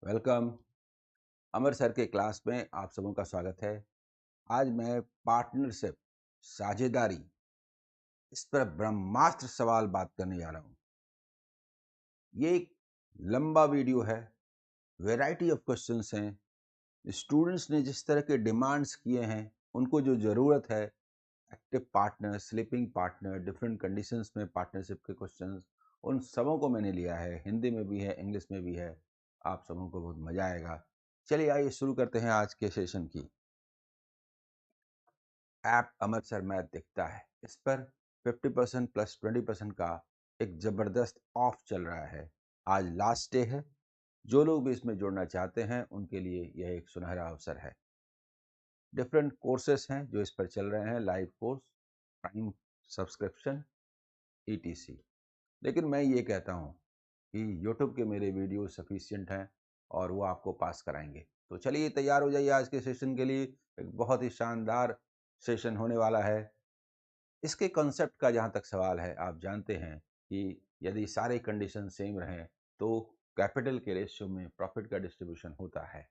Welcome. अमर sir के class में आप सबों का स्वागत है। आज मैं पार्टनरशिप, साझेदारी, इस पर ब्रह्मास्त्र सवाल बात करने जा रहा हूँ। ये एक लंबा वीडियो है, वैरायटी ऑफ क्वेश्चंस हैं। स्टूडेंट्स ने जिस तरह के डिमांड्स किए हैं, उनको जो ज़रूरत है, active partner, sleeping partner, different conditions में पार्टनरशिप के क्वेश्चंस, उन सबों को मैंने लिया है। हिंदी में भी है, इंग्लिश में भी है। आप सबों को बहुत मज़ा आएगा। चलिए आइए शुरू करते हैं आज के सेशन की। ऐप अमर सर मैथ दिखता है, इस पर 50% प्लस 20% का एक ज़बरदस्त ऑफ चल रहा है। आज लास्ट डे है। जो लोग भी इसमें जुड़ना चाहते हैं उनके लिए यह एक सुनहरा अवसर है। डिफरेंट कोर्सेस हैं जो इस पर चल रहे हैं, live course, prime subscription, etc. लेकिन मैं ये कहता हूँ कि यूट्यूब के मेरे वीडियो सफिशिएंट हैं और वो आपको पास कराएंगे। तो चलिए तैयार हो जाइए आज के सेशन के लिए। एक बहुत ही शानदार सेशन होने वाला है। इसके कॉन्सेप्ट का जहाँ तक सवाल है, आप जानते हैं कि यदि सारे कंडीशन सेम रहें तो कैपिटल के रेशियो में प्रॉफिट का डिस्ट्रीब्यूशन होता है,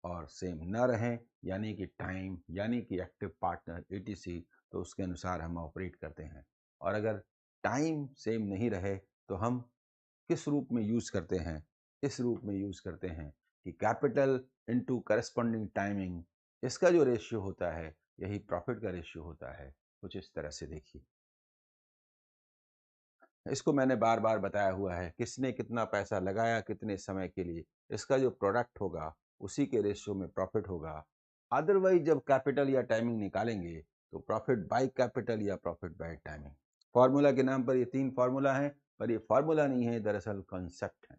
और सेम न रहें यानी कि टाइम, यानी कि एक्टिव पार्टनर, ईटीसी, तो उसके अनुसार हम ऑपरेट करते हैं। और अगर टाइम सेम नहीं रहे तो हम किस रूप में यूज़ करते हैं? इस रूप में यूज़ करते हैं कि कैपिटल इनटू करस्पॉन्डिंग टाइमिंग, इसका जो रेशियो होता है यही प्रॉफिट का रेशियो होता है। कुछ इस तरह से देखिए। इसको मैंने बार बार बताया हुआ है, किसने कितना पैसा लगाया कितने समय के लिए, इसका जो प्रोडक्ट होगा उसी के रेशियो में प्रॉफिट होगा। अदरवाइज जब कैपिटल या टाइमिंग निकालेंगे तो प्रॉफिट बाय कैपिटल या प्रॉफिट बाय टाइमिंग। फॉर्मूला के नाम पर ये 3 फॉर्मूला हैं, पर ये फॉर्मूला नहीं है, दरअसल कॉन्सेप्ट है।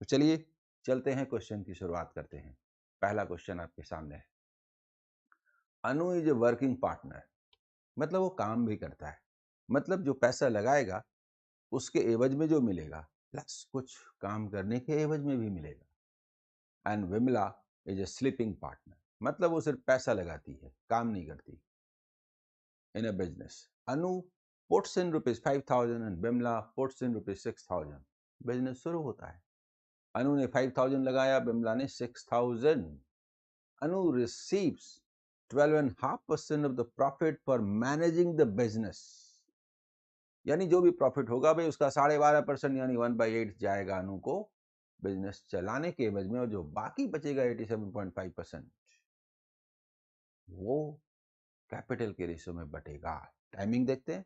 तो चलिए चलते हैं, क्वेश्चन की शुरुआत करते हैं। पहला क्वेश्चन आपके सामने है। अनु इज ए वर्किंग पार्टनर, मतलब वो काम भी करता है, मतलब जो पैसा लगाएगा उसके एवज में जो मिलेगा, प्लस कुछ काम करने के एवज में भी मिलेगा। And Vimla is a sleeping partner, मतलब वो सिर्फ पैसा लगाती है, काम नहीं करती। In a business, Anu puts in rupees 5,000 and Vimla puts in rupees 6,000। Business शुरू होता है। अनु ने 5,000 लगाया, विमला ने 6,000। Anu receives 12.5% of the profit for managing the business, यानी जो भी प्रॉफिट होगा भाई उसका 12.5% यानी 1/8 जाएगा अनु को बिजनेस चलाने के एवज में, और जो बाकी बचेगा 87.5% वो कैपिटल के रेशियो में बटेगा। टाइमिंग देखते हैं,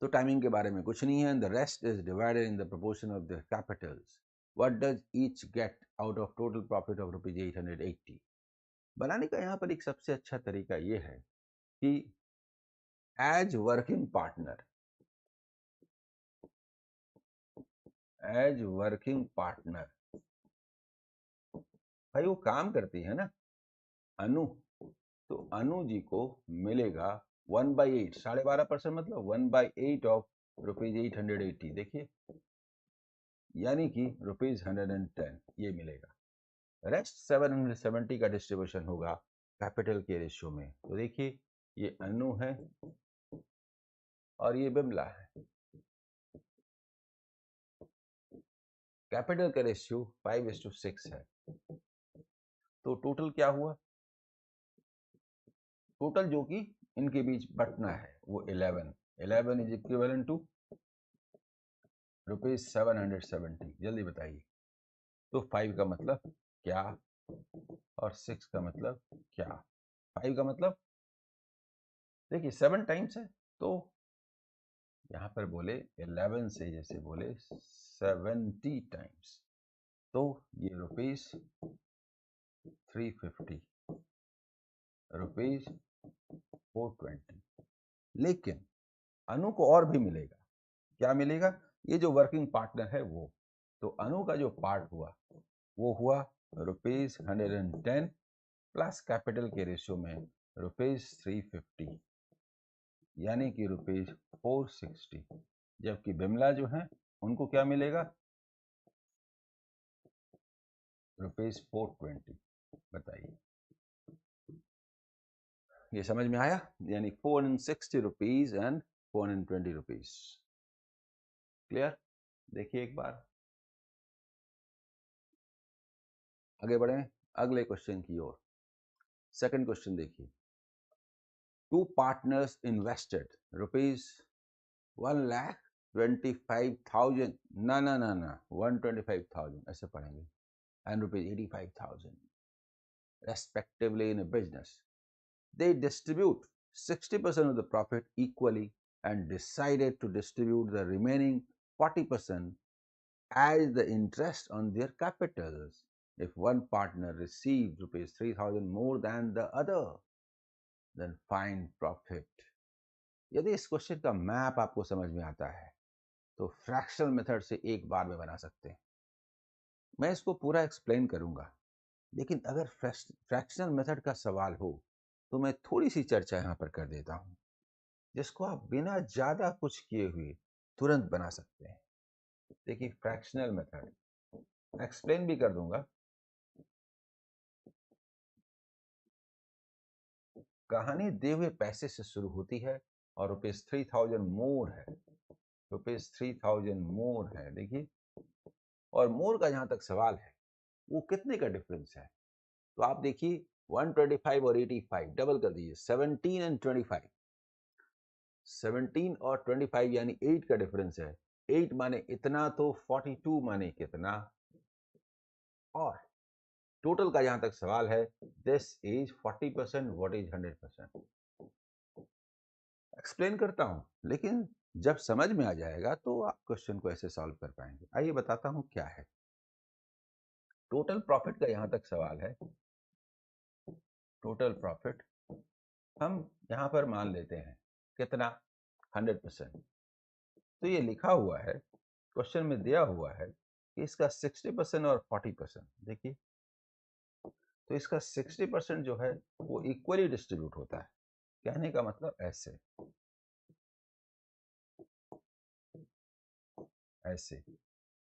तो टाइमिंग के बारे में कुछ नहीं है। The rest is divided in the proportion of the Capitals. What does each get out of total profit of rupees 880। बनाने का यहाँ पर एक सबसे अच्छा तरीका ये है कि as working partner, as working partner, भाई वो काम करती है ना अनु, तो अनु जी को मिलेगा 1/8, 12.5%, मतलब 1/8 ऑफ रुपीज 880। देखिए, यानी कि रुपीज 110 ये मिलेगा। रेस्ट 770 का डिस्ट्रीब्यूशन होगा कैपिटल के रेशियो में। तो देखिए, ये अनु है और ये बिमला है। कैपिटल का रेशियो 5:6 है। तो टोटल क्या हुआ? टोटल जो कि इनके बीच बटना है वो 11। 11 इज इक्विवेलेंट टू रुपीज 770। जल्दी बताइए। तो 5 का मतलब क्या और 6 का मतलब क्या? 5 का मतलब देखिए 7 टाइम्स है, तो यहाँ पर बोले 11 से जैसे बोले 70 टाइम्स, तो ये रुपीज 350, रुपीज 420। लेकिन अनु को और भी मिलेगा। क्या मिलेगा? ये जो वर्किंग पार्टनर है वो, तो अनु का जो पार्ट हुआ वो हुआ रुपीज 110 प्लस कैपिटल के रेशियो में रुपीज 350, यानी कि रुपीज 460। जबकि बिमला जो है उनको क्या मिलेगा? रुपीज 420। बताइए, ये समझ में आया? यानी 460 रुपीज एंड 420 रुपीज। क्लियर? देखिए एक बार, आगे बढ़ें अगले क्वेश्चन की ओर। सेकंड क्वेश्चन देखिए, टू पार्टनर्स इन्वेस्टेड रुपीज 1,25,000, ना 125,000 ऐसे पढ़ेंगे, and rupees 85,000 respectively in a business. They distribute 60% of the profit equally and decided to distribute the remaining 40% as the interest on their capitals. If one partner received rupees 3,000 more than the other, then find profit. यदि इस question का map आपको समझ में आता है तो fractional method से एक बार में बना सकते हैं। मैं इसको पूरा एक्सप्लेन करूंगा, लेकिन अगर फ्रैक्शनल मेथड का सवाल हो तो मैं थोड़ी सी चर्चा यहाँ पर कर देता हूँ, जिसको आप बिना ज़्यादा कुछ किए हुए तुरंत बना सकते हैं। देखिए फ्रैक्शनल मेथड एक्सप्लेन भी कर दूंगा। कहानी दिए हुए पैसे से शुरू होती है और रुपीज 3,000 मोर है, रुपीज 3,000 मोर है। देखिए, और मोर का जहां तक सवाल है वो कितने का डिफरेंस है, तो आप देखिए 125 और 85 डबल कर दीजिए, 17 एंड 25, 17 और 25 यानी 8 का डिफरेंस है। 8 माने इतना तो 42 माने कितना, और टोटल का जहां तक सवाल है, this is 40%, what is 100%। Explain करता हूं, लेकिन जब समझ में आ जाएगा तो आप क्वेश्चन को ऐसे सॉल्व कर पाएंगे। आइए बताता हूं क्या है। टोटल प्रॉफिट का यहां तक सवाल है। टोटल प्रॉफिट हम यहां पर मान लेते हैं कितना, 100%। तो ये लिखा हुआ है, क्वेश्चन में दिया हुआ है कि इसका 60% और 40%। देखिए, तो इसका 60% जो है वो इक्वली डिस्ट्रीब्यूट होता है। कहने का मतलब ऐसे ऐसे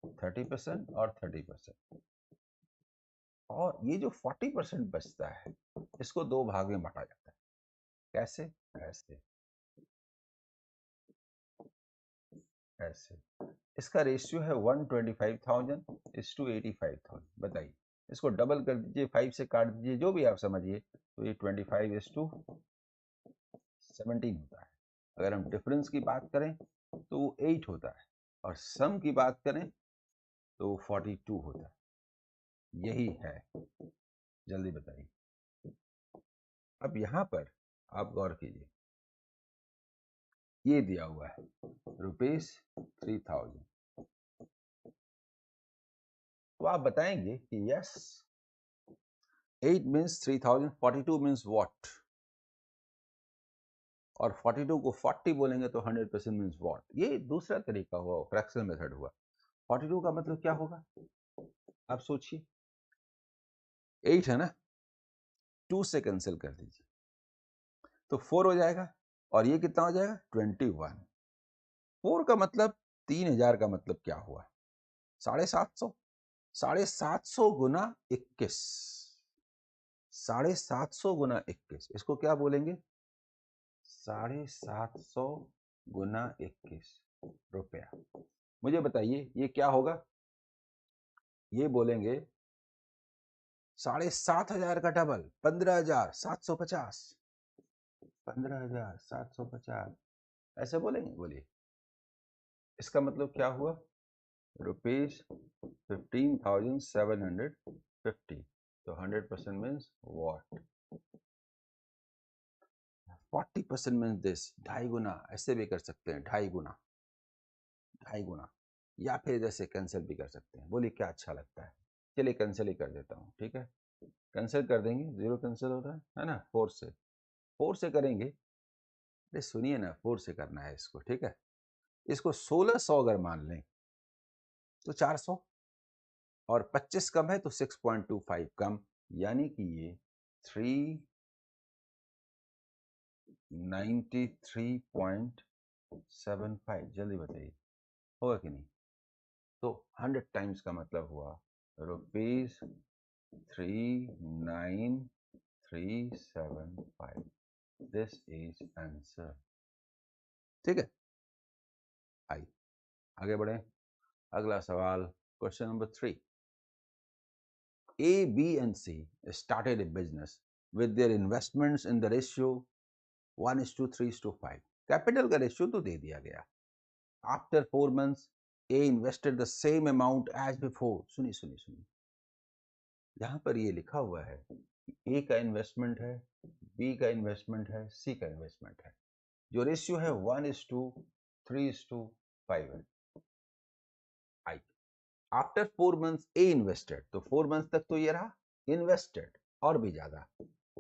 30% और 30%, और ये जो 40% बचता है इसको दो भाग में बांटा जाता है। कैसे? ऐसे ऐसे। इसका रेशियो है 125,000 इज टू 85,000। बताइए, इसको डबल कर दीजिए, 5 से काट दीजिए, जो भी आप समझिए, तो ये 25 इज टू 17 होता है। अगर हम डिफरेंस की बात करें तो वो 8 होता है, और सम की बात करें तो 42 होता है। यही है, जल्दी बताइए। अब यहां पर आप गौर कीजिए, ये दिया हुआ है रुपीज 3,000, तो आप बताएंगे कि यस 8 मीन्स 3,000, 42 मीन्स व्हाट, और 42 को 40 बोलेंगे तो 100% मीन्स व्हाट। ये दूसरा तरीका हुआ, फ्रैक्शनल मेथड हुआ। 42 का मतलब क्या होगा, आप सोचिए। 8 है ना, 2 से कैंसिल कर दीजिए तो 4 हो जाएगा, और ये कितना हो जाएगा, 21। 4 का मतलब 3,000 का मतलब क्या हुआ, 750। 750 गुना 21, 750 गुना 21, इसको क्या बोलेंगे, 750 गुना 21 रुपया। मुझे बताइए ये क्या होगा, ये बोलेंगे 7,500 का डबल, 15,750, 15,750 ऐसे बोलेंगे। बोलिए, इसका मतलब क्या हुआ, रुपीज 15,750। तो 100% मीन्स व्हाट, 40% मीन्स दिस, 2.5 गुना। ऐसे भी कर सकते हैं, 2.5 गुना, 2.5 गुना, या फिर जैसे कैंसिल भी कर सकते हैं। बोलिए क्या अच्छा लगता है, चलिए कैंसिल ही कर देता हूँ, ठीक है। कैंसिल कर देंगे, 0 कैंसिल हो रहा है ना, 4 से, 4 से करेंगे। अरे सुनिए ना, 4 से करना है इसको, ठीक है। इसको 1600 अगर मान लें तो 400, और 25 कम है तो 6.25 कम, यानी कि ये 393.75। जल्दी बताइए, होगा कि नहीं। तो 100 टाइम्स का मतलब हुआ रुपीज 39375। दिस इज आंसर, ठीक है। आइए आगे बढ़े, अगला सवाल, question number 3। A, B, and C started a business with their investments in the ratio 1:3:5. Capital का रेशियो तो दे दिया गया. After 4 months, A invested the same amount as before. सुनिए सुनिए सुनिए, यहाँ पर ये लिखा हुआ है A का इन्वेस्टमेंट है, B का इन्वेस्टमेंट है, C का इन्वेस्टमेंट है. जो रेशियो है 1:3:5 है. आफ्टर 4 months A इन्वेस्टेड, तो 4 months तक तो ये रहा इन्वेस्टेड, और भी ज्यादा.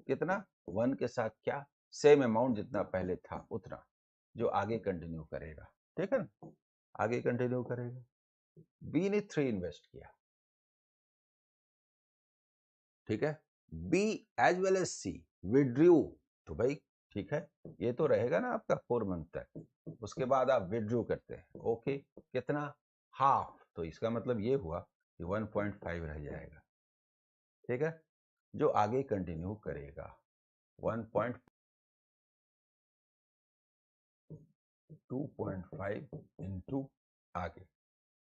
कितना? 1 के साथ क्या? सेम अमाउंट जितना पहले था उतना, जो आगे कंटिन्यू करेगा. ठीक है ना, आगे कंटिन्यू करेगा. बी ने 3 इन्वेस्ट किया. ठीक है. बी एज वेल एज सी विड्रू, तो भाई ठीक है, ये तो रहेगा ना आपका 4 month तक. उसके बाद आप विड्रू करते हैं. ओके, कितना? हाफ. तो इसका मतलब ये हुआ कि 1.5 रह जाएगा. ठीक है, जो आगे कंटिन्यू करेगा 2.5 इंटू आगे.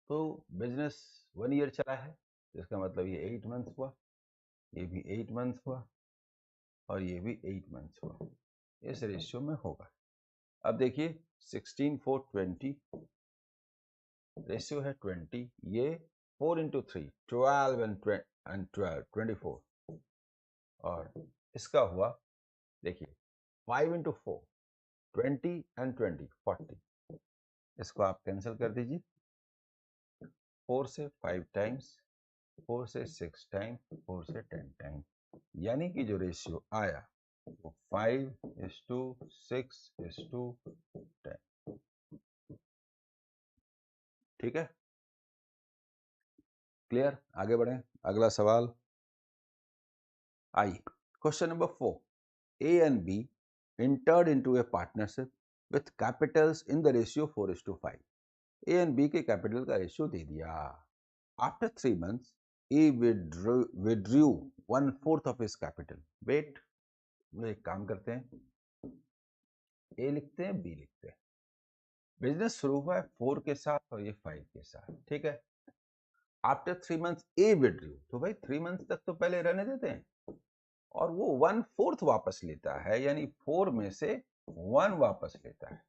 तो बिजनेस 1 year चला है, इसका मतलब ये 8 months हुआ, ये भी 8 months हुआ, और ये भी 8 months हुआ. इस रेशियो में होगा. अब देखिए 16:4:20 रेशियो है 20. ये 4 into 3 12 and 12 24, और इसका हुआ देखिए 5 into 4 20 and 20 40. इसको आप कैंसिल कर दीजिए. 4 से 5 टाइम्स, 4 से 6 टाइम, 4 से 10 टाइम, यानी कि जो रेशियो आया वो 5:6:10. ठीक है, क्लियर. आगे बढ़े, अगला सवाल. आइए, question number 4. A and B entered into a partnership with capitals in the ratio 4:5. A and B के कैपिटल का रेशियो दे दिया. After 3 months, A withdrew 1/4 of his capital. Wait, एक काम करते हैं, A लिखते हैं, B लिखते हैं. बिजनेस शुरू हुआ है 4 के साथ और ये 5 के साथ. ठीक है. आफ्टर 3 months A withdrew, तो भाई 3 months तक तो पहले रहने देते हैं, और वो 1/4 वापस लेता है, यानी 4 में से 1 वापस लेता है,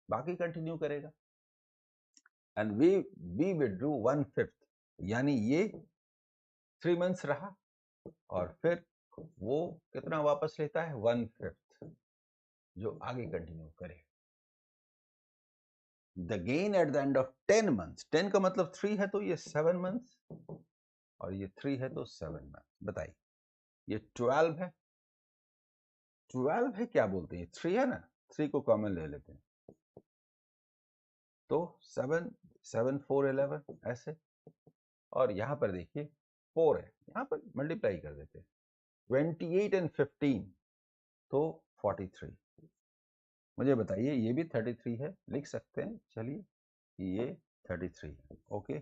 बाकी कंटिन्यू करेगा. एंड we withdrew 1/5, यानी ये 3 months रहा, और फिर वो कितना वापस लेता है? 1/5, जो आगे कंटिन्यू करे. The gain at the end of 10 months, 10 का मतलब 3 है तो ये 7 months, और ये 3 है तो 7 months. बताइए, ये 12 है, 12 है, क्या बोलते हैं, 3 है ना, 3 को कॉमन ले लेते हैं, तो 7 7 4 11 ऐसे. और यहां पर देखिए 4 है, यहां पर मल्टीप्लाई कर देते हैं. 28 and 15, तो 43. मुझे बताइए, ये भी 33 है, लिख सकते हैं, चलिए ये 33 है. ओके,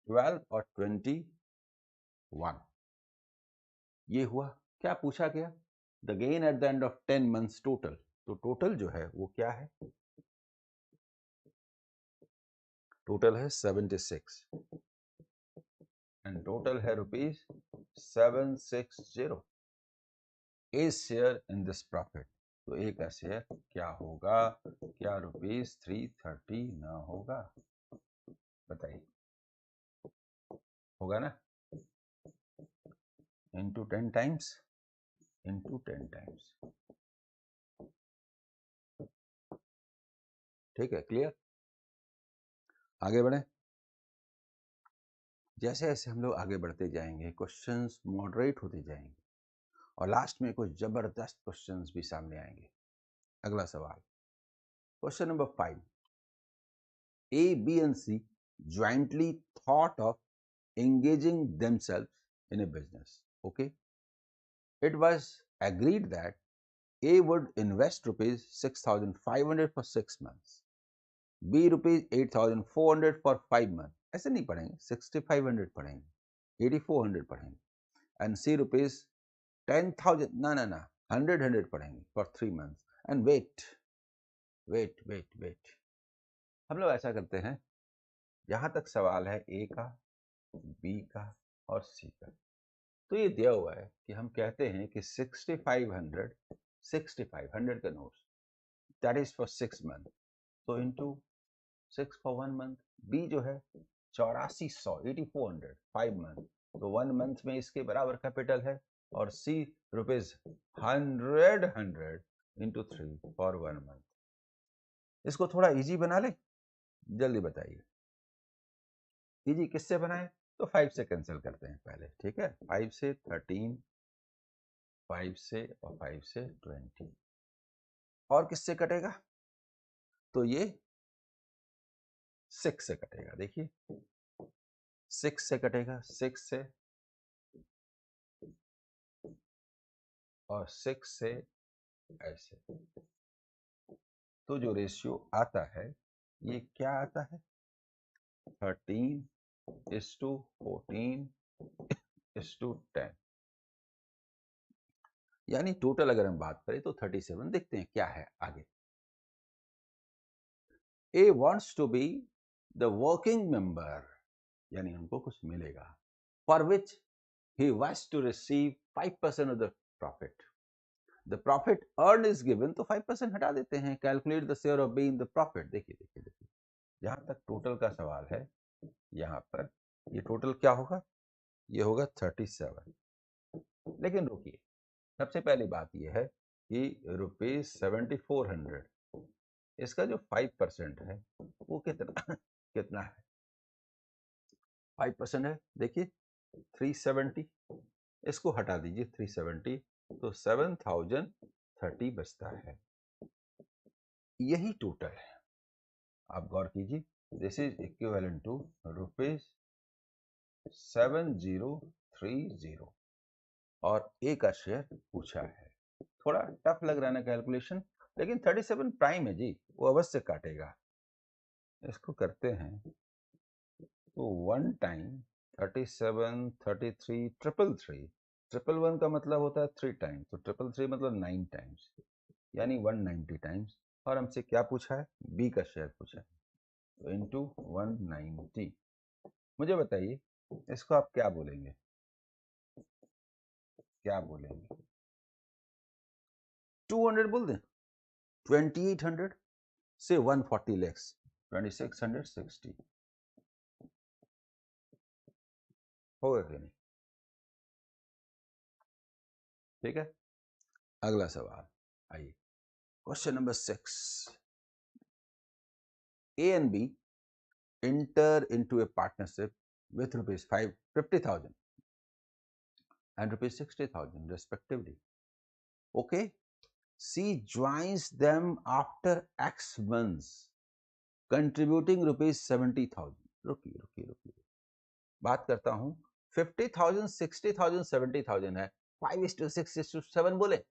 12 और 21, ये हुआ. क्या पूछा गया? The gain at the end of 10 months total. तो टोटल जो है वो क्या है? टोटल है 76, एंड टोटल है ₹760. ए शेयर इन दिस प्रॉफिट, तो ए का शेयर क्या होगा? क्या ₹330 ना होगा? बताइए, होगा ना? Into 10 times, into 10 times. ठीक है, क्लियर. आगे बढ़े. जैसे जैसे हम लोग आगे बढ़ते जाएंगे, क्वेश्चंस मॉडरेट होते जाएंगे, और लास्ट में कुछ जबरदस्त क्वेश्चंस भी सामने आएंगे. अगला सवाल, question number 5. A, B and C jointly thought of engaging themselves in a business. Okay, it was agreed that A would invest ₹6,500 for 6 months, B ₹8,400 for 5 months. ऐसे नहीं पढ़ेंगे, 6,500 पढ़ेंगे, 8,400 पढ़ेंगे, and C ₹10,000, ना 100 पढ़ेंगे for 3 months. And wait, हम लोग ऐसा करते हैं, जहां तक सवाल है A का, B का और सी का। तो ये दिया हुआ है कि हम कहते हैं कि 6500 का notes that is for 6 month, तो इंटू 6 फॉर 1 मंथ। बी जो है 8400 8400 5 मंथ, तो 1 मंथ में इसके बराबर कैपिटल है। और C rupees 100 into 3 for 1 month. इसको थोड़ा इजी बना ले, जल्दी बताइए। इजी किससे बनाए? तो 5 से कैंसिल करते हैं पहले, ठीक है। 5 से 13, 5 से और 5 से 20, और किससे कटेगा? तो ये 6 से कटेगा। देखिए 6 से कटेगा, 6 से और 6 से ऐसे। तो जो रेशियो आता है ये क्या आता है? 13:14:10, यानी टोटल अगर हम बात करें तो 37। देखते हैं क्या है आगे। A wants to be the working member, यानी हमको कुछ मिलेगा, for which he was to receive 5% of the profit. The profit earned is given, तो 5% हटा देते हैं। Calculate the share of B in the profit. देखिए देखिए देखिए, जहां तक टोटल का सवाल है, यहाँ पर ये टोटल क्या होगा? ये होगा 37। लेकिन रुकिए, सबसे पहली बात ये है कि ₹7400, इसका जो 5% है वो कितना कितना है? 5% है। देखिए 370, इसको हटा दीजिए 370, तो 7030 बचता है। यही टोटल है। आप गौर कीजिए, दिस इज इक्विवेलेंट टू ₹7030, और ए का शेयर पूछा है। थोड़ा टफ लग रहा है ना कैलकुलेशन, लेकिन 37 प्राइम है जी, वो अवश्य काटेगा। इसको करते हैं तो 1 टाइम 37 33 333, 111 का मतलब होता है 3 टाइम्स, तो 333 मतलब 9 टाइम्स, यानी 190 टाइम्स। और हमसे क्या पूछा है? बी का शेयर पूछा है, तो इंटू 190। मुझे बताइए इसको आप क्या बोलेंगे? क्या बोलेंगे? 200 बोल दें, 2800 से 140 लैक्स, 2660 होगा कि नहीं? ठीक है, अगला सवाल आइए। Question number 6। A and B enter into a partnership with rupees 50,000 and rupees 60,000 respectively. Okay, C joins them after X months, contributing rupees 70,000. रुकिए रुकिए रुकिए, बात करता हूं। 50,000 60,000 70,000 है, 5:6:7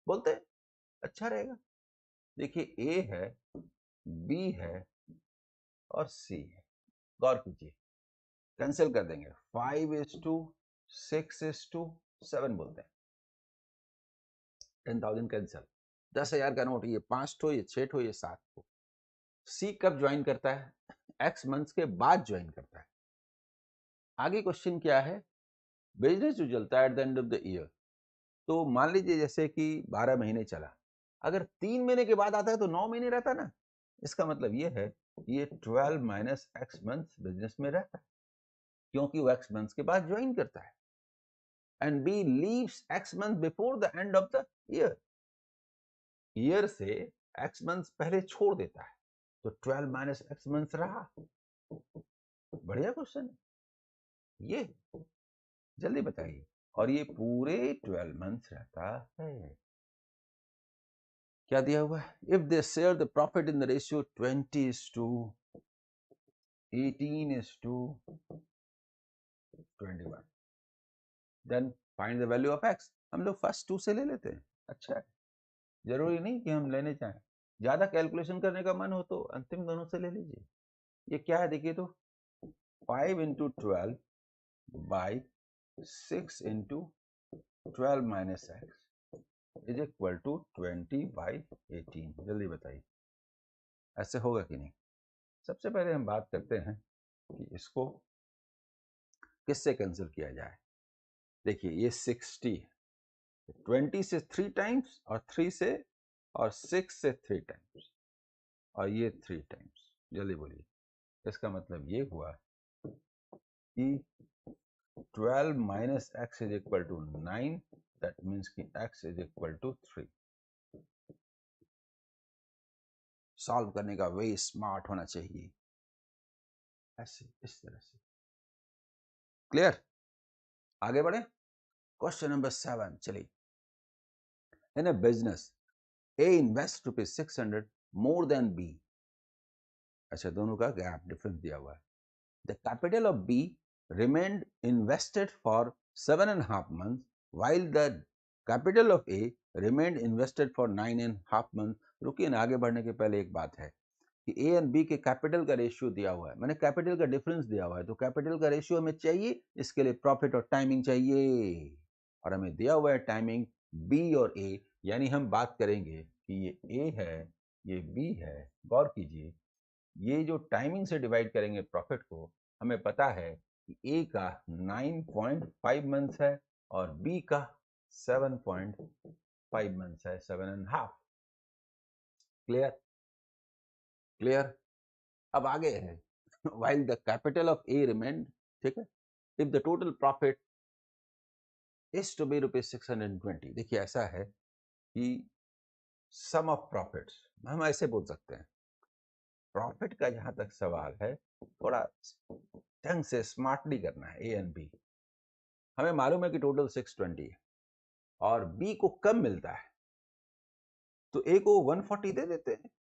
बोलते अच्छा रहेगा। देखिए ए है, बी है और सी है। गौर कीजिए, कैंसिल कर देंगे। 5:6:7 बोलते हैं। 10,000 कैंसिल। 10,000 का नोट, ये 5 ठो, ये 6 ठो, ये 7 ठो। सी कब ज्वाइन करता है? एक्स मंथ्स के बाद ज्वाइन करता है। आगे क्वेश्चन क्या है? बिजनेस जो चलता है at the end of the year, तो मान लीजिए जैसे कि 12 महीने चला, अगर 3 महीने के बाद आता है तो 9 महीने रहता ना। इसका मतलब ये है कि ये 12 माइनस एक्स मंथ्स बिजनेस में रहता है, क्योंकि वो एक्स मंथ्स के बाद ज्वाइन करता है। And B leaves X month before the end of the year, year से एक्स मंथ्स पहले छोड़ देता है, तो 12 माइनस एक्स मंथ्स रहा। बढ़िया क्वेश्चन है ये, जल्दी बताइए। और ये पूरे 12 मंथ्स रहता है। क्या दिया हुआ है? If they share the profit in the ratio 20:18:21, then find the value of X. हम लोग फर्स्ट 2 से ले लेते हैं। अच्छा है, जरूरी नहीं कि हम लेने चाहें, ज्यादा कैलकुलेशन करने का मन हो तो अंतिम दोनों से ले लीजिए। ये क्या है देखिए, तो 5:12 by 6:12 minus X is equal to 20/18। जल्दी बताइए ऐसे होगा कि नहीं? सबसे पहले हम बात करते हैं कि इसको किससे कैंसिल किया जाए? देखिए ये 60 है, 20 से 3 टाइम्स और 3 से और 6 से 3 टाइम्स और ये 3 टाइम्स। जल्दी बोलिए। इसका मतलब ये हुआ कि 12 minus X is equal to 9, that means कि x is equal to 3। Solve करने का वे स्मार्ट होना चाहिए, ऐसे इस तरह से। क्लियर? आगे बढ़े। क्वेश्चन नंबर 7 चलिए। In a business A invest rupees 600 more than B। अच्छा, दोनों का गैप डिफरेंस दिया हुआ है। The capital of B remained invested for 7.5 months while the capital of A remained invested for 9.5 months। रुकिए ना, आगे बढ़ने के पहले एक बात है कि A एंड B के कैपिटल का रेशियो दिया हुआ है, मैंने कैपिटल का डिफरेंस दिया हुआ है, तो कैपिटल का रेशियो हमें चाहिए, इसके लिए प्रॉफिट और टाइमिंग चाहिए, और हमें दिया हुआ है टाइमिंग B और A, यानी हम बात करेंगे कि ये A है, ये B है। गौर कीजिए, ये जो टाइमिंग से डिवाइड करेंगे प्रॉफिट को, हमें पता है कि ए का 9.5 मंथ्स है और बी का 7.5 मंथ्स है, 7.5। क्लियर? क्लियर? अब आगे है while the capital of A remained, ठीक है, if the total profit is to be rupees 620। देखिए ऐसा है कि सम ऑफ प्रॉफिट्स, हम ऐसे बोल सकते हैं, प्रॉफिट का जहां तक सवाल है थोड़ा ढंग से स्मार्टली करना है। ए एंड बी, हमें मालूम है कि टोटल 620 है और बी को कम मिलता है, तो ए को 140 दे देते हैं।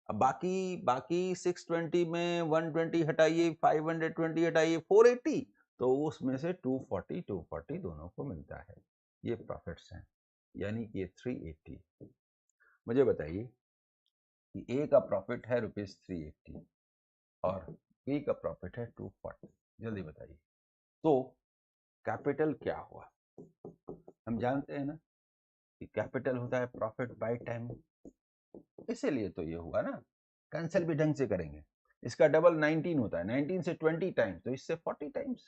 अब बाकी बाकी 620 में 120 हटाइए, 520 हटाइए, 480, तो उसमें से 240 दोनों को मिलता है। ये प्रॉफिट्स हैं, यानी कि ये 380। मुझे बताइए कि ए का प्रॉफिट है रुपीज 380 और बी का प्रॉफिट है 240। जल्दी बताइए। तो कैपिटल क्या हुआ? हम जानते हैं ना कि कैपिटल होता है प्रॉफिट बाय टाइम, इसीलिए तो ये हुआ ना। कैंसिल भी ढंग से करेंगे, इसका डबल 19 होता है, 19 से 20 टाइम्स, तो इससे 40 टाइम्स,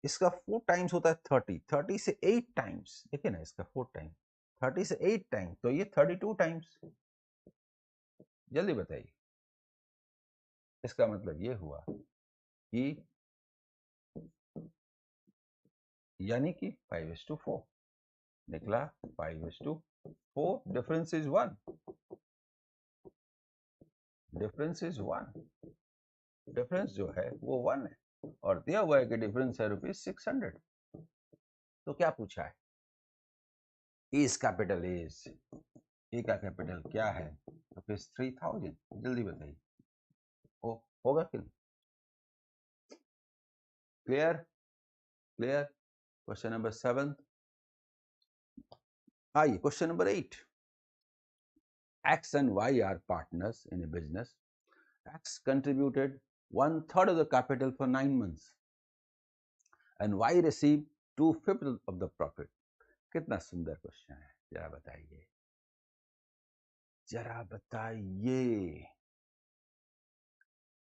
इसका 4 टाइम्स होता है 30, 30 से 8 टाइम्स, देखिए ना, इसका 4 टाइम्स, 30 से 8 टाइम्स, तो ये 32 टाइम्स। जल्दी बताइए। इसका मतलब ये हुआ कि यानी कि 5:4 निकला, 5:4, difference is 1, difference is 1, difference जो है वो 1 है, और दिया हुआ है कि डिफरेंस है रुपीज 600। तो क्या पूछा है? इज कैपिटल इज, ए का कैपिटल क्या है? रुपीज 3000। जल्दी बताइए, होगा कि नहीं? क्लियर? क्लियर? Question number 7। आइए question number 8। X and Y are partners in a business. X contributed 1/3 of the capital for 9 months and Y received 2/5 of the profit। कितना सुंदर क्वेश्चन है, जरा बताइए, जरा बताइए।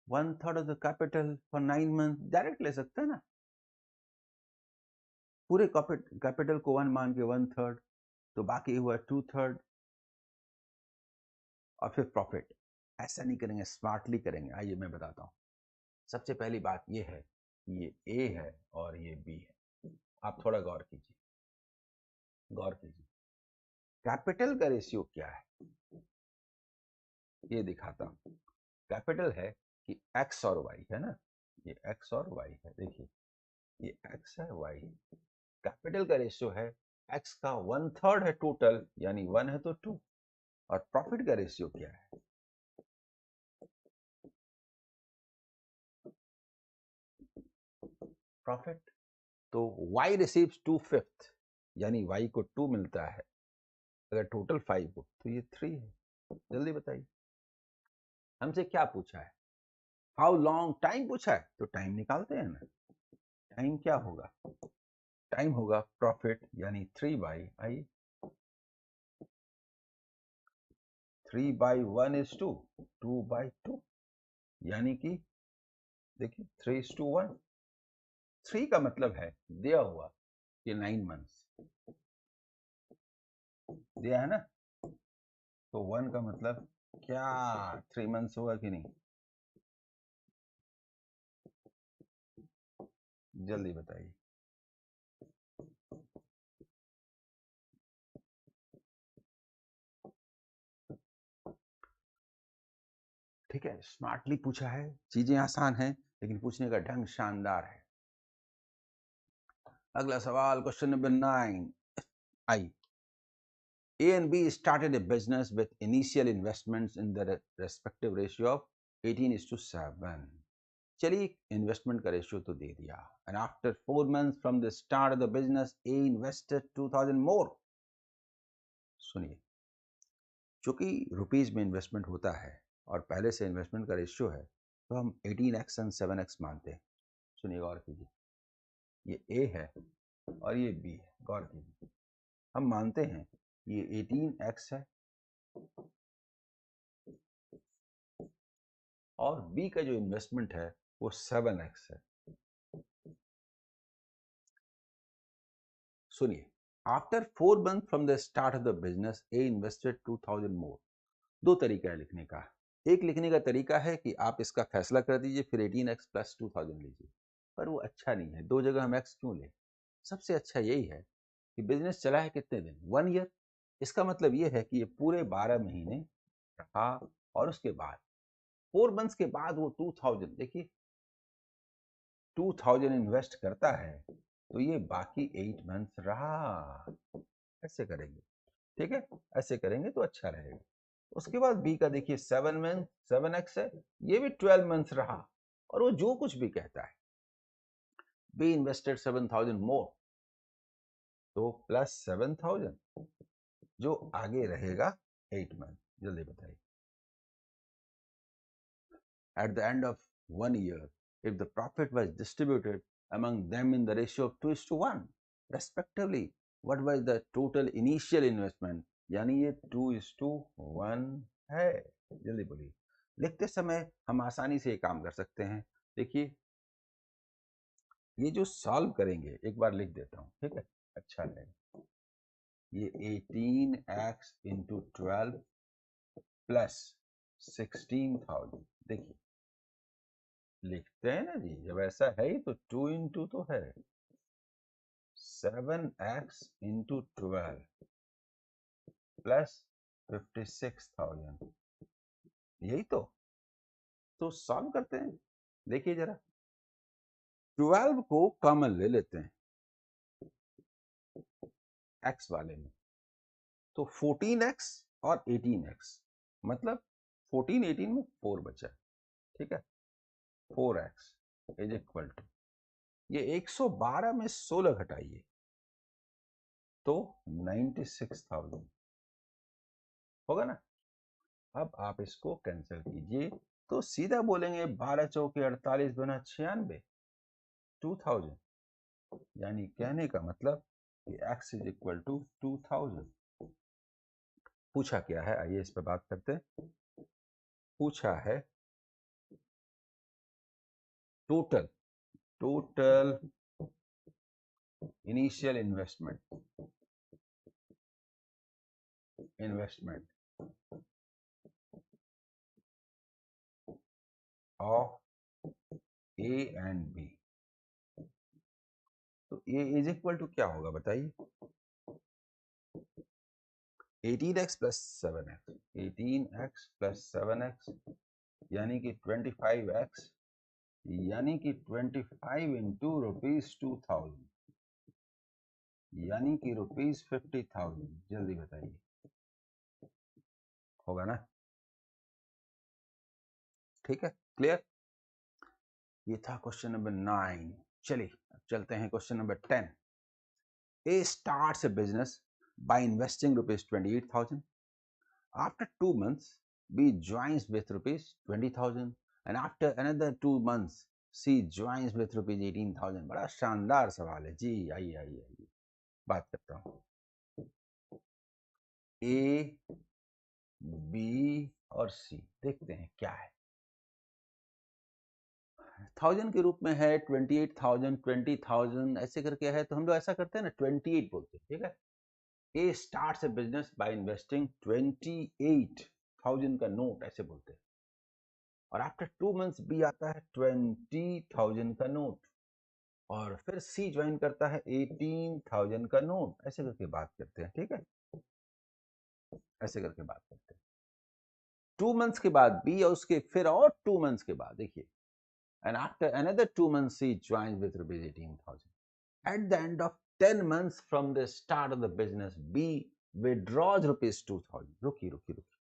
1/3 of the capital for 9 month, direct ले सकते हैं ना, पूरे कैपिटल को 1 मान के 1/3, तो बाकी हुआ 2/3 और फिर प्रॉफिट। ऐसा नहीं करेंगे, स्मार्टली करेंगे। आइए मैं बताता हूँ। सबसे पहली बात ये है कि ये ए है और ये बी है। आप थोड़ा गौर कीजिए, गौर कीजिए, कैपिटल का रेशियो क्या है ये दिखाता हूँ। कैपिटल है कि एक्स और वाई है ना, ये एक्स और वाई है। देखिए ये एक्स है, वाई है। कैपिटल का रेशियो है एक्स का 1/3 है टोटल, यानी 1 है तो 2, और प्रॉफिट का रेशियो क्या है? प्रॉफिट, तो y रिसीव्स 2/5, यानी y को 2 मिलता है, अगर टोटल 5 हो तो ये 3 है। जल्दी बताइए, हमसे क्या पूछा है? हाउ लॉन्ग टाइम पूछा है, तो टाइम निकालते हैं ना। टाइम क्या होगा? टाइम होगा प्रॉफिट, यानी 3/i, 3/1 is 2, 2/2, यानी कि देखिए 3:1। 3 का मतलब है दिया हुआ कि 9 मंथ्स दिया है ना, तो 1 का मतलब क्या 3 मंथ्स होगा कि नहीं, जल्दी बताइए। ठीक है, स्मार्टली पूछा है, चीजें आसान हैं लेकिन पूछने का ढंग शानदार है। अगला सवाल, question number 9 I. A and B started a business with initial investments in the respective ratio of 18:7. चलिए इन्वेस्टमेंट का रेशियो तो दे दिया, and after 4 months from the start of the business A invested 2000 more. सुनिए, चूंकि rupees में investment होता है और पहले से इन्वेस्टमेंट का रेशियो है, तो हम 18x एंड 7x मानते हैं। सुनिए, गौर कीजिए, ये A है और ये B है, गौर कीजिए। हम मानते हैं ये 18x है और B का जो इन्वेस्टमेंट है वो 7x है। सुनिए, after 4 month from the start of the business A invested 2000 मोर। दो तरीका है लिखने का। एक लिखने का तरीका है कि आप इसका फैसला कर दीजिए, फिर 18x प्लस 2000 लीजिए, पर वो अच्छा नहीं है। दो जगह हम x क्यों लें? सबसे अच्छा यही है कि बिजनेस चला है कितने दिन, 1 ईयर। इसका मतलब ये है कि ये पूरे 12 महीने रहा और उसके बाद 4 मंथ्स के बाद वो 2000, देखिए 2000 इन्वेस्ट करता है तो ये बाकी 8 मंथ्स रहा। ऐसे करेंगे, ठीक है, ऐसे करेंगे तो अच्छा रहेगा। उसके बाद बी का देखिए 7 मंथ 7x है, ये भी 12 मंथ्स रहा और वो जो कुछ भी कहता है, बी इन्वेस्टेड 7000 मोर, तो प्लस 7000 जो आगे रहेगा 8 मंथ। जल्दी बताइए। At the end of 1 year, if the profit was distributed among them in the ratio of 2:1, respectively, what was the total initial investment? यानी ये 2:1 है। जल्दी बोलिए। लिखते समय हम आसानी से ये काम कर सकते हैं। देखिए, ये जो सॉल्व करेंगे, एक बार लिख देता हूँ, ठीक है, अच्छा रहेगा। ये 18x इंटू 12 प्लस 16,000, देखिए लिखते हैं ना जी, जब ऐसा है ही तो 2 इंटू तो है 7x इंटू 12 प्लस 56,000, यही तो सॉल्व करते हैं। देखिए जरा, 12 को कॉमन ले लेते हैं x वाले में, तो 14x और 18x, मतलब 14 18 में 4 बचा, ठीक है, 4x इज इक्वल टू, ये 112 में 16 घटाइए तो 96,000 होगा ना। अब आप इसको कैंसिल कीजिए तो सीधा बोलेंगे 12 चौके 48 गुना 96, 2000, यानी कहने का मतलब कि x इज इक्वल टू 2000। पूछा क्या है, आइए इस पर बात करते हैं। पूछा है total initial investment of A and B, तो ए इज इक्वल टू क्या होगा बताइए, 18x plus 7x, 18x plus 7x यानी कि 25x, यानी कि 25 इंटू ₹2000 यानी कि ₹50,000। जल्दी बताइए, होगा ना, ठीक है, क्लियर। ये था क्वेश्चन नंबर 9। चलिए अब चलते हैं question number 10। A starts a business by investing ₹28,000। After 2 months B joins with ₹20,000 and after another 2 months C joins with ₹18,000। बड़ा शानदार सवाल है जी, आइए आइए आइए बात करता हूँ। ए बी और सी, देखते हैं क्या है। 1000 के रूप में है, 28,000, 20,000 ऐसे करके है, तो हम लोग ऐसा करते हैं ना, 28 बोलते हैं, ठीक है। A starts a business by investing 28,000 का नोट ऐसे बोलते हैं, और आफ्टर 2 मंथ्स बी आता है 20,000 का नोट, और फिर सी ज्वाइन करता है 18,000 का नोट, ऐसे करके बात करते हैं, ठीक है, ऐसे करके बात करते हैं। 2 मंथ्स के बाद बी, और उसके फिर और 2 मंथ्स के बाद देखिए, and after another 2 months he joins with rupees 18,000. At the end of 10 months from the start of the business, B withdraws rupees 2,000. रुकी रुकी रुकी,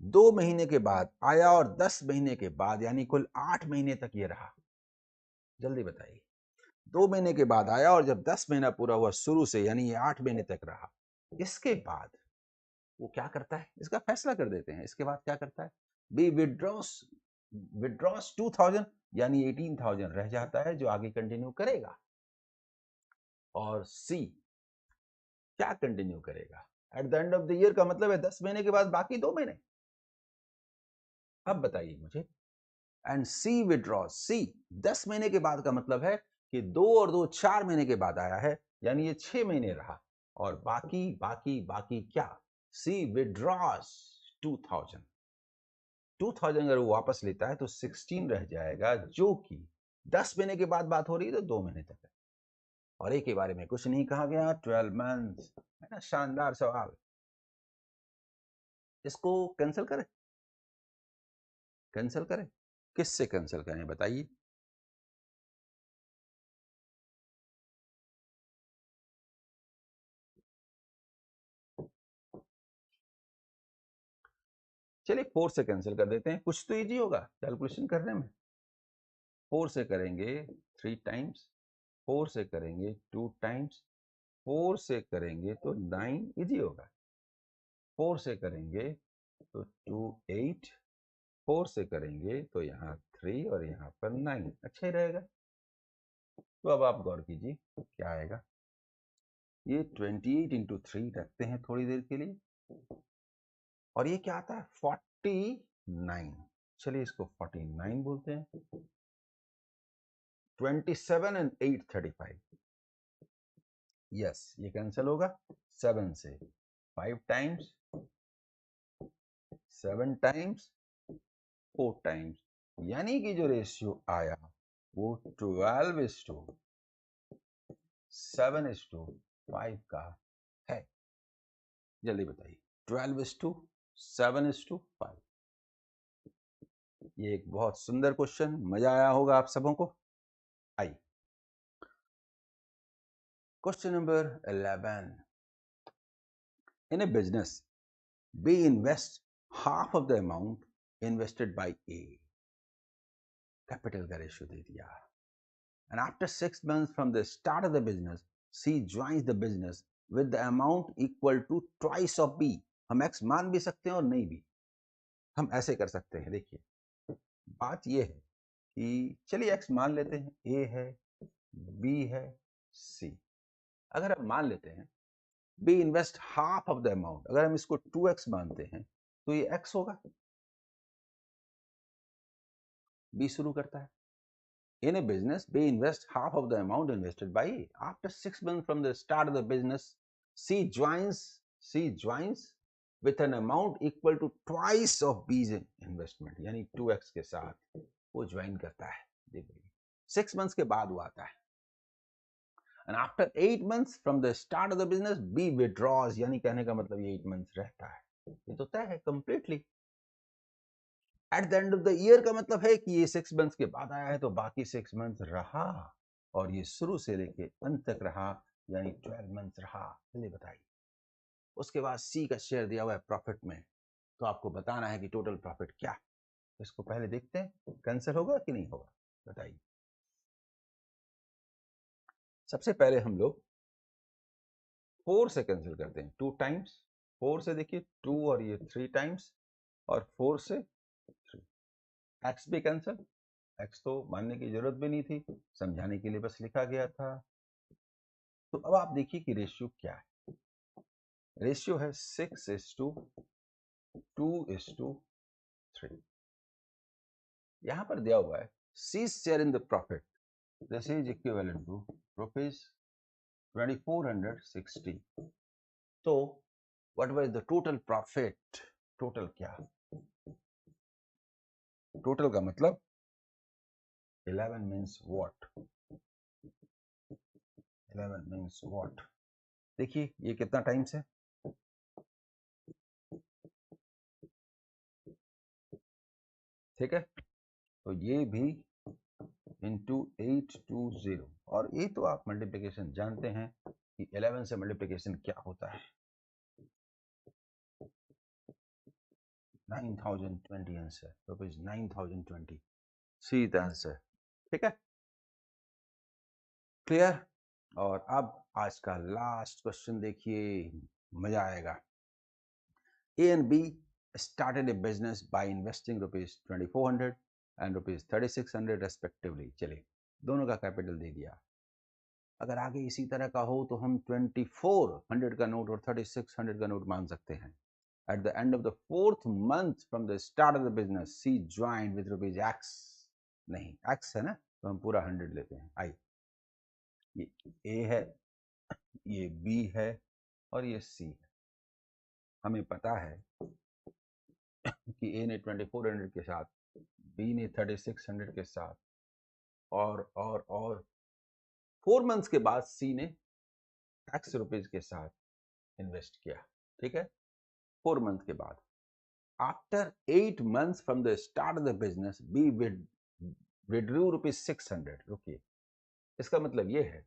2 महीने के बाद आया और 10 महीने के बाद, यानी कुल 8 महीने तक ये रहा। जल्दी बताइए, 2 महीने के बाद आया और जब 10 महीना पूरा हुआ शुरू से, यानी ये 8 महीने तक रहा। इसके बाद वो क्या करता है, इसका फैसला कर देते हैं। इसके बाद क्या करता है, बी विड्रॉस 2000, यानी 18,000 रह जाता है जो आगे कंटिन्यू करेगा, और सी क्या कंटिन्यू करेगा, at the end of the year का मतलब है 10 महीने के बाद बाकी 2 महीने। अब बताइए मुझे, एंड सी विड्रॉस, सी 10 महीने के बाद का मतलब है कि 2 और 2 4 महीने के बाद आया है, यानी ये 6 महीने रहा, और बाकी बाकी बाकी क्या, सी विड्रॉस 2000। 2000 अगर वो वापस लेता है तो 16 रह जाएगा, जो कि 10 महीने के बाद बात हो रही है तो 2 महीने तक है, और ए के बारे में कुछ नहीं कहा गया, 12 मंथ्स, है ना। शानदार सवाल। इसको कैंसिल करें, कैंसिल करें, किससे कैंसिल करें बताइए। चलिए 4 से कैंसिल कर देते हैं, कुछ तो इजी होगा कैलकुलेशन करने में। 4 से करेंगे 3 टाइम्स, 4 से करेंगे 2 टाइम्स, 4 से करेंगे तो 9 इजी होगा, 4 से करेंगे तो 2 8, 4 से करेंगे तो यहाँ 3 और यहाँ पर 9, अच्छा ही रहेगा। तो अब आप गौर कीजिए क्या आएगा, ये 28 इंटू 3 रखते हैं थोड़ी देर के लिए, और ये क्या आता है 49, चलिए इसको 49 बोलते हैं। 27 एंड 8 35, यस ये कैंसिल होगा, 7 से 5 टाइम्स, 7 टाइम्स, 4 टाइम्स, यानी कि जो रेशियो आया वो 12:7:5 का है। जल्दी बताइए, 12:7:5। ये एक बहुत सुंदर क्वेश्चन, मजा आया होगा आप सबों को। आइए question number 11, in a business B invest half of the amount invested by A, capital का रेशियो दे दिया, and after 6 months from the start of the business C joins the business with the amount equal to twice of B। हम x मान भी सकते हैं और नहीं भी, हम ऐसे कर सकते हैं। देखिए बात ये है कि चलिए x मान लेते हैं, A है, B है, C। अगर हम मान लेते हैं B invest half of the amount, अगर हम इसको 2x मानते हैं तो ये x होगा। B शुरू करता है, in a business B invest half of the amount invested by A. After 6 months from the start of the business C joins with an amount equal to twice of B's investment, यानी 2x के साथ वो join करता है। देखिए 6 months के बाद वो आता है, and after 8 months from the start of the business B withdraws, यानी कहने का मतलब ये 8 months रहता है, ये तो तय है completely. At the end of the year का मतलब है कि ये 6 मंथ्स के बाद आया है तो बाकी 6 मंथ्स रहा, और ये शुरू से लेके अंत तक रहा, यानी 12 मंथ्स रहा। चलिए बताइए, उसके बाद सी का शेयर दिया हुआ है प्रॉफिट में, तो आपको बताना है कि टोटल प्रॉफिट क्या। इसको पहले देखते हैं कैंसिल होगा कि नहीं होगा, बताइए। सबसे पहले हम लोग 4 से कैंसिल करते हैं, 2 टाइम्स, 4 से देखिए 2 और ये 3 टाइम्स, और 4 से 3, एक्स भी कैंसिल, एक्स तो मानने की जरूरत भी नहीं थी, समझाने के लिए बस लिखा गया था। तो अब आप देखिए कि रेशियो क्या है, रेशियो है 6:2:3। यहां पर दिया हुआ है C's share in the profit. This is equivalent to rupees 2460. So what was the total profit? Total क्या? Total का मतलब 11 means what? 11 means what? देखिए ये कितना टाइम्स है? ठीक है, तो ये भी इंटू 820, और ये तो आप मल्टीप्लिकेशन जानते हैं कि 11 से मल्टीप्लिकेशन क्या होता है, 9020 answer, rupees 9020, see the answer. ठीक है, क्लियर। और अब आज का लास्ट क्वेश्चन देखिए, मजा आएगा। A and B started a business by investing rupees 2400 and rupees 3600 respectively। चलिए, दोनों का कैपिटल दे दिया। अगर आगे इसी तरह का हो तो हम 2400 का नोट और 3600 का नोट मान सकते हैं। At the end of the 4th month from the start of the business, C joined with rupees X। नहीं, X है ना, तो हम पूरा 100 लेते हैं। आई, ये A है, ये B है और ये C है। हमें पता है कि A ने 2400 के साथ, B ने 3600 के साथ, और 4 मंथ्स के बाद C ने X रुपीज के साथ इन्वेस्ट किया। ठीक है, 4 मंथ के बाद। After 8 months from the start of the business, B withdrew rupees 600। रुकिए, इसका मतलब ये है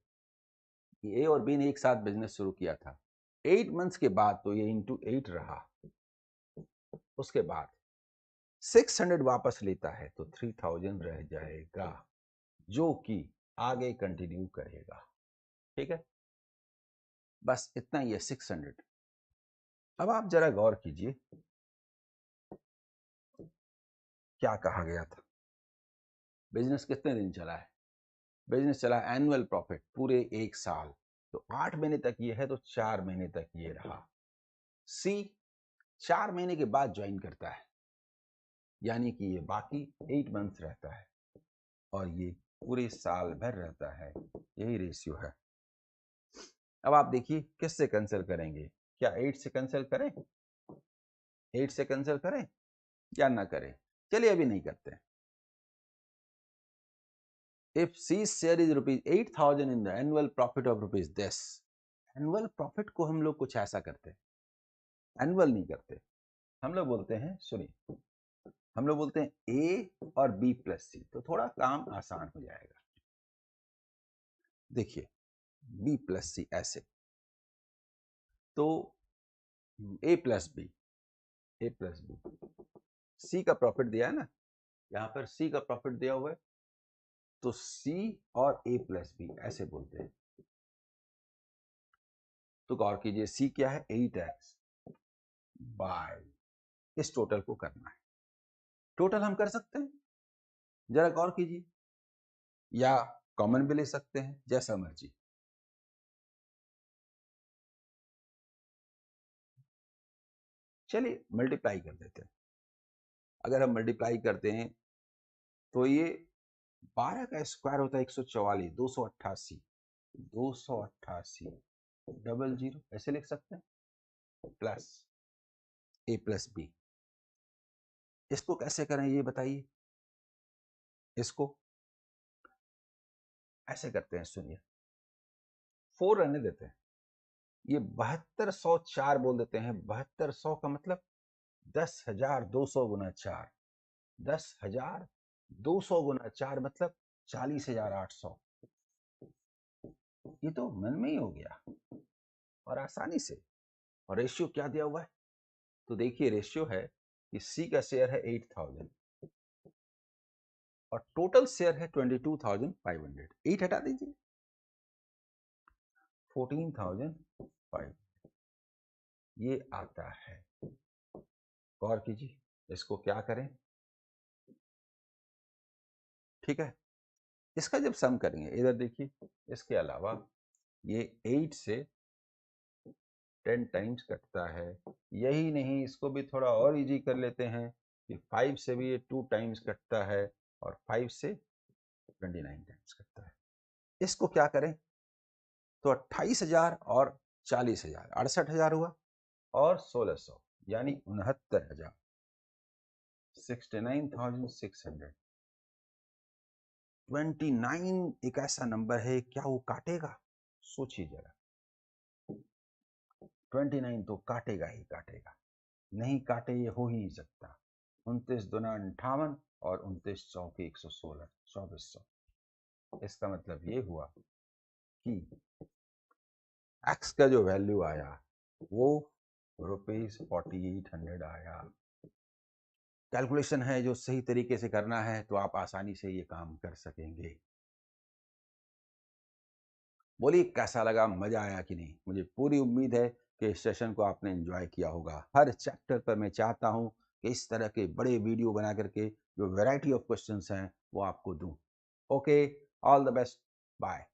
कि A और B ने एक साथ बिजनेस शुरू किया था, 8 मंथ्स के बाद तो ये इंटू 8 रहा, उसके बाद 600 वापस लेता है तो 3000 रह जाएगा, जो कि आगे कंटिन्यू करेगा। ठीक है, बस इतना ही है, 600। अब आप जरा गौर कीजिए क्या कहा गया था। बिजनेस कितने दिन चला है? बिजनेस चला एनुअल प्रॉफिट पूरे 1 साल, तो 8 महीने तक ये है तो 4 महीने तक ये रहा। सी 4 महीने के बाद ज्वाइन करता है, यानी कि ये बाकी 8 मंथ्स रहता है और ये पूरे साल भर रहता है। यही रेशियो है। अब आप देखिए किससे कैंसिल करेंगे? क्या 8 से कैंसिल करें? 8 से कैंसिल करें या ना करें? चलिए अभी नहीं करते। If C's share is rupees 8000 in the annual profit of rupees this, annual profit को हम लोग कुछ ऐसा करते हैं, एनुअल नहीं करते, हम लोग बोलते हैं, सुनिए, हम लोग बोलते हैं A और B प्लस C, तो थोड़ा काम आसान हो जाएगा। देखिए B प्लस C ऐसे, तो A plus B, A plus B, C का प्रॉफिट दिया है ना, यहां पर C का प्रॉफिट दिया हुआ है, तो C और A प्लस B ऐसे बोलते हैं। तो गौर कीजिए C क्या है? 8x बाय, इस टोटल को करना है। टोटल हम कर सकते हैं, जरा गौर कीजिए, या कॉमन भी ले सकते हैं, जैसा मर्जी। चलिए मल्टीप्लाई कर देते हैं। अगर हम मल्टीप्लाई करते हैं तो ये 12 का स्क्वायर होता है 144, 288, 288 डबल जीरो, ऐसे लिख सकते हैं, प्लस A प्लस B। इसको कैसे करें ये बताइए? इसको ऐसे करते हैं, सुनिए, 4 रहने देते हैं, ये 7204 बोल देते हैं। 7200 का मतलब 10,200 गुना 4, 10,200 गुना 4 मतलब 40,800। ये तो मन में ही हो गया और आसानी से। और रेशियो क्या दिया हुआ है? तो देखिए रेशियो है कि सी का शेयर है 8000 और टोटल शेयर है 22,500। 8 हटा दीजिए, 14,500 ये आता है। गौर कीजिए, इसको क्या करें? ठीक है, इसका जब सम करेंगे, इधर देखिए, इसके अलावा ये 8 से 10 टाइम्स कटता है। यही नहीं, इसको भी थोड़ा और इजी कर लेते हैं कि 5 से भी ये 2 टाइम्स कटता है और 5 से 29 टाइम्स करता है। इसको क्या करें, तो 28,000 और 40,000, 68,000 हुआ, और 1600 यानी 69,000, 69,600। 29 एक ऐसा नंबर है, क्या वो काटेगा? सोचिए जरा। 29 तो काटेगा ही काटेगा, नहीं काटे ये हो ही नहीं सकता। 29 दूना 58 और 29 चौके 116, 2400। इसका मतलब ये हुआ कि एक्स का जो वैल्यू आया वो ₹4800 आया। कैलकुलेशन है जो सही तरीके से करना है तो आप आसानी से ये काम कर सकेंगे। बोलिए कैसा लगा, मजा आया कि नहीं? मुझे पूरी उम्मीद है कि इस सेशन को आपने एंजॉय किया होगा। हर चैप्टर पर मैं चाहता हूं कि इस तरह के बड़े वीडियो बना करके जो वैरायटी ऑफ क्वेश्चंस हैं वो आपको दूं। Okay, all the best, bye.